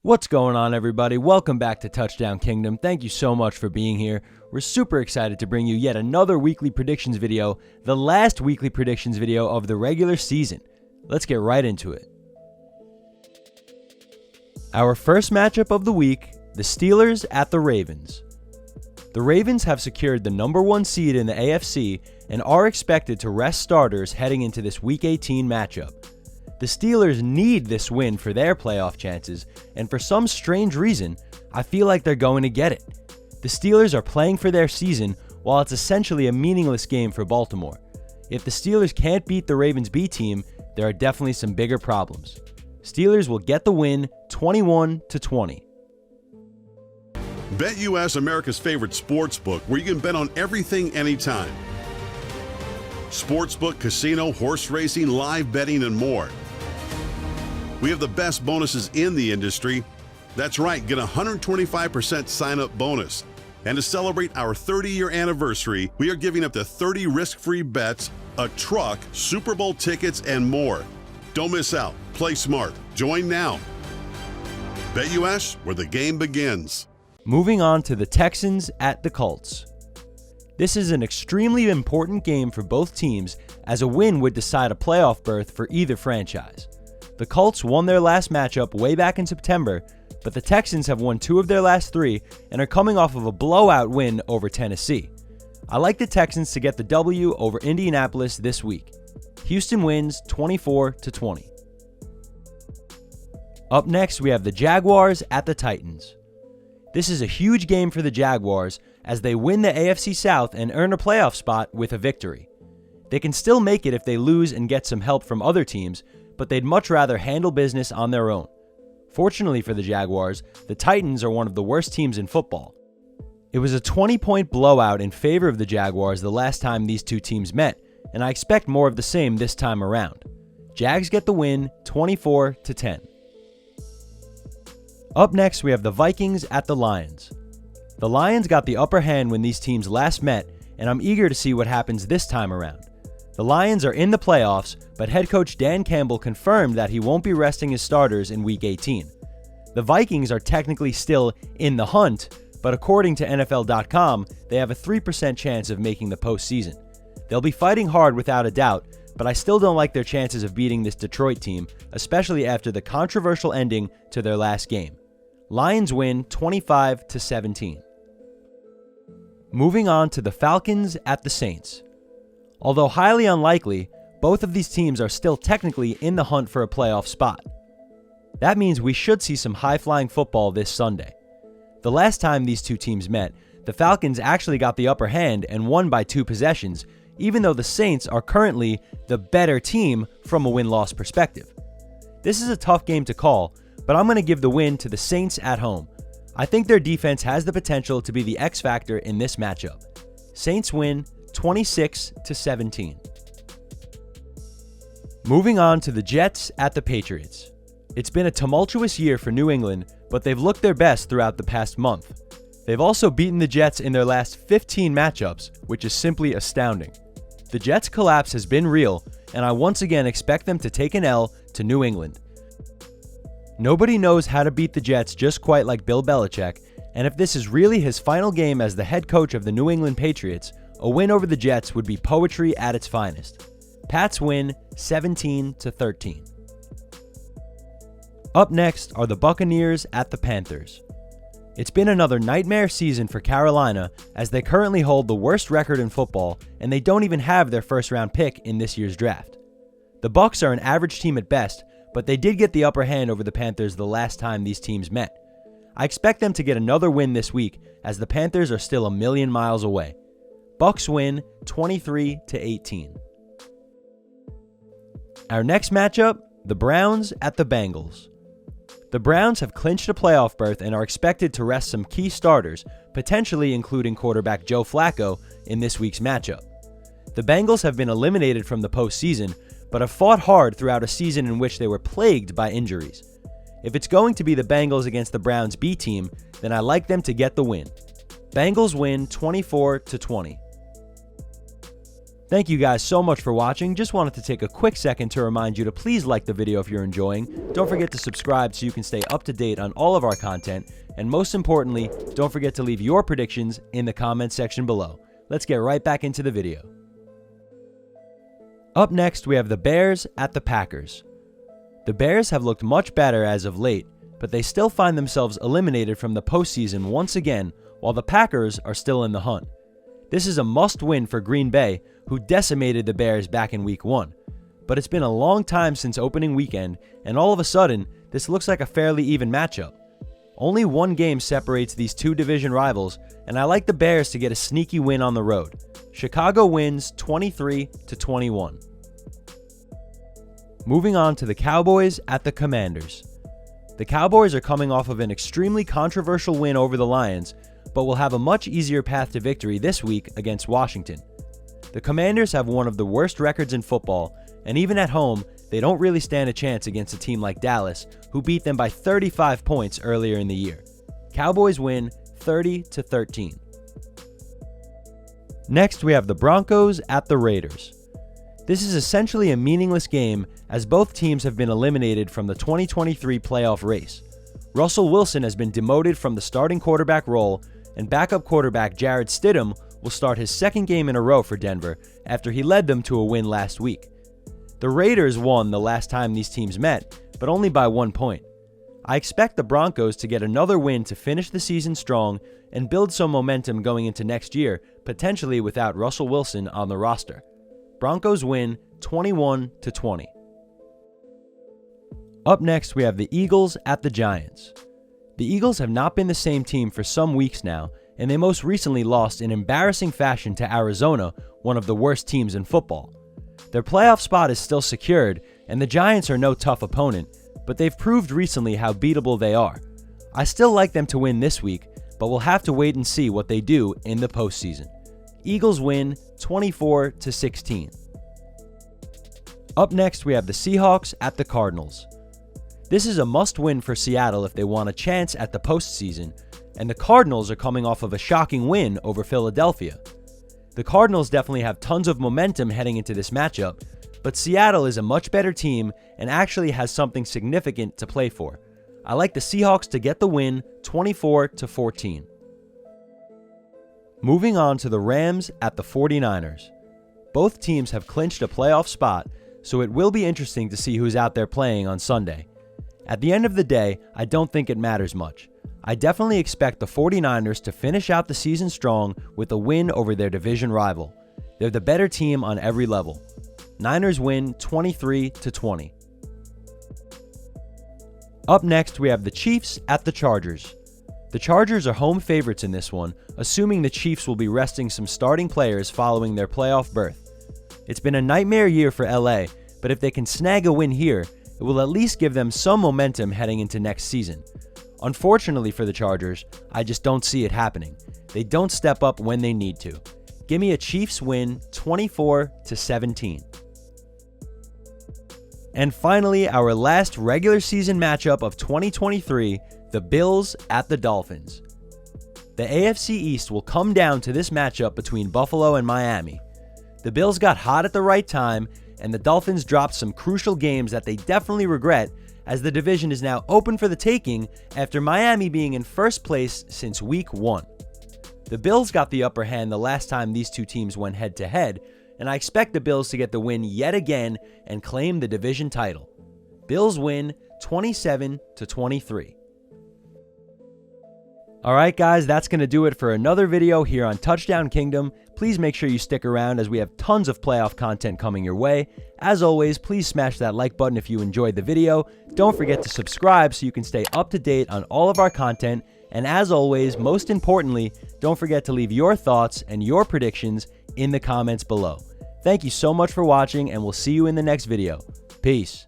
What's going on, everybody? Welcome back to Touchdown Kingdom. Thank you so much for being here. We're super excited to bring you yet another weekly predictions video, the last weekly predictions video of the regular season. Let's get right into it. Our first matchup of the week, the Steelers at the Ravens. The Ravens have secured the number 1 seed in the AFC and are expected to rest starters heading into this Week 18 matchup. The Steelers need this win for their playoff chances, and for some strange reason, I feel like they're going to get it. The Steelers are playing for their season, while it's essentially a meaningless game for Baltimore. If the Steelers can't beat the Ravens B team, there are definitely some bigger problems. Steelers will get the win 21-20. BetUS, America's favorite sportsbook, where you can bet on everything anytime. Sportsbook, casino, horse racing, live betting, and more. We have the best bonuses in the industry. That's right, get a 125% sign-up bonus. And to celebrate our 30-year anniversary, we are giving up to 30 risk-free bets, a truck, Super Bowl tickets, and more. Don't miss out. Play smart. Join now. BetUS, where the game begins. Moving on to the Texans at the Colts. This is an extremely important game for both teams, as a win would decide a playoff berth for either franchise. The Colts won their last matchup way back in September, but the Texans have won 2 of their last 3 and are coming off of a blowout win over Tennessee. I like the Texans to get the W over Indianapolis this week. Houston wins 24-20. Up next, we have the Jaguars at the Titans. This is a huge game for the Jaguars as they win the AFC South and earn a playoff spot with a victory. They can still make it if they lose and get some help from other teams, but they'd much rather handle business on their own. Fortunately for the Jaguars, the Titans are one of the worst teams in football. It was a 20-point blowout in favor of the Jaguars the last time these two teams met, and I expect more of the same this time around. Jags get the win 24-10. Up next, we have the Vikings at the Lions. The Lions got the upper hand when these teams last met, and I'm eager to see what happens this time around. The Lions are in the playoffs, but head coach Dan Campbell confirmed that he won't be resting his starters in Week 18. The Vikings are technically still in the hunt, but according to NFL.com, they have a 3% chance of making the postseason. They'll be fighting hard without a doubt, but I still don't like their chances of beating this Detroit team, especially after the controversial ending to their last game. Lions win 25-17. Moving on to the Falcons at the Saints. Although highly unlikely, both of these teams are still technically in the hunt for a playoff spot. That means we should see some high-flying football this Sunday. The last time these two teams met, the Falcons actually got the upper hand and won by 2 possessions, even though the Saints are currently the better team from a win-loss perspective. This is a tough game to call, but I'm going to give the win to the Saints at home. I think their defense has the potential to be the X factor in this matchup. Saints win 26-17. Moving on to the Jets at the Patriots. It's been a tumultuous year for New England, but they've looked their best throughout the past month. They've also beaten the Jets in their last 15 matchups, which is simply astounding. The Jets' collapse has been real, and I once again expect them to take an L to New England. Nobody knows how to beat the Jets just quite like Bill Belichick, and if this is really his final game as the head coach of the New England Patriots, a win over the Jets would be poetry at its finest. Pats win 17-13. Up next are the Buccaneers at the Panthers. It's been another nightmare season for Carolina as they currently hold the worst record in football and they don't even have their first-round pick in this year's draft. The Bucs are an average team at best, but they did get the upper hand over the Panthers the last time these teams met. I expect them to get another win this week as the Panthers are still a million miles away. Bucs win 23-18. Our next matchup, the Browns at the Bengals. The Browns have clinched a playoff berth and are expected to rest some key starters, potentially including quarterback Joe Flacco in this week's matchup. The Bengals have been eliminated from the postseason, but have fought hard throughout a season in which they were plagued by injuries. If it's going to be the Bengals against the Browns B team, then I like them to get the win. Bengals win 24-20. Thank you guys so much for watching. Just wanted to take a quick second to remind you to please like the video if you're enjoying. Don't forget to subscribe so you can stay up to date on all of our content. And most importantly, don't forget to leave your predictions in the comments section below. Let's get right back into the video. Up next, we have the Bears at the Packers. The Bears have looked much better as of late, but they still find themselves eliminated from the postseason once again, while the Packers are still in the hunt. This is a must-win for Green Bay, who decimated the Bears back in Week 1. But it's been a long time since opening weekend, and all of a sudden, this looks like a fairly even matchup. Only one game separates these two division rivals, and I like the Bears to get a sneaky win on the road. Chicago wins 23-21. Moving on to the Cowboys at the Commanders. The Cowboys are coming off of an extremely controversial win over the Lions, but will have a much easier path to victory this week against Washington. The Commanders have one of the worst records in football, and even at home, they don't really stand a chance against a team like Dallas, who beat them by 35 points earlier in the year. Cowboys win 30-13. Next, we have the Broncos at the Raiders. This is essentially a meaningless game as both teams have been eliminated from the 2023 playoff race. Russell Wilson has been demoted from the starting quarterback role, and backup quarterback Jarrett Stidham will start his second game in a row for Denver after he led them to a win last week. The Raiders won the last time these teams met, but only by 1 point. I expect the Broncos to get another win to finish the season strong and build some momentum going into next year, potentially without Russell Wilson on the roster. Broncos win 21-20. Up next, we have the Eagles at the Giants. The Eagles have not been the same team for some weeks now, and they most recently lost in embarrassing fashion to Arizona, one of the worst teams in football. Their playoff spot is still secured, and the Giants are no tough opponent, but they've proved recently how beatable they are. I still like them to win this week, but we'll have to wait and see what they do in the postseason. Eagles win 24-16. Up next, we have the Seahawks at the Cardinals. This is a must-win for Seattle if they want a chance at the postseason, and the Cardinals are coming off of a shocking win over Philadelphia. The Cardinals definitely have tons of momentum heading into this matchup, but Seattle is a much better team and actually has something significant to play for. I like the Seahawks to get the win 24-14. Moving on to the Rams at the 49ers. Both teams have clinched a playoff spot, so it will be interesting to see who's out there playing on Sunday. At the end of the day, I don't think it matters much. I definitely expect the 49ers to finish out the season strong with a win over their division rival. They're the better team on every level. Niners win 23-20. Up next, we have the Chiefs at the Chargers. The Chargers are home favorites in this one, assuming the Chiefs will be resting some starting players following their playoff berth. It's been a nightmare year for LA, but if they can snag a win here, it will at least give them some momentum heading into next season. Unfortunately for the Chargers, I just don't see it happening. They don't step up when they need to. Give me a Chiefs win 24-17. And finally, our last regular season matchup of 2023, the Bills at the Dolphins. The AFC East will come down to this matchup between Buffalo and Miami. The Bills got hot at the right time, and the Dolphins dropped some crucial games that they definitely regret, as the division is now open for the taking after Miami being in first place since Week 1. The Bills got the upper hand the last time these two teams went head-to-head, and I expect the Bills to get the win yet again and claim the division title. Bills win 27-23. Alright guys, that's going to do it for another video here on Touchdown Kingdom. Please make sure you stick around as we have tons of playoff content coming your way. As always, please smash that like button if you enjoyed the video. Don't forget to subscribe so you can stay up to date on all of our content. And as always, most importantly, don't forget to leave your thoughts and your predictions in the comments below. Thank you so much for watching, and we'll see you in the next video. Peace.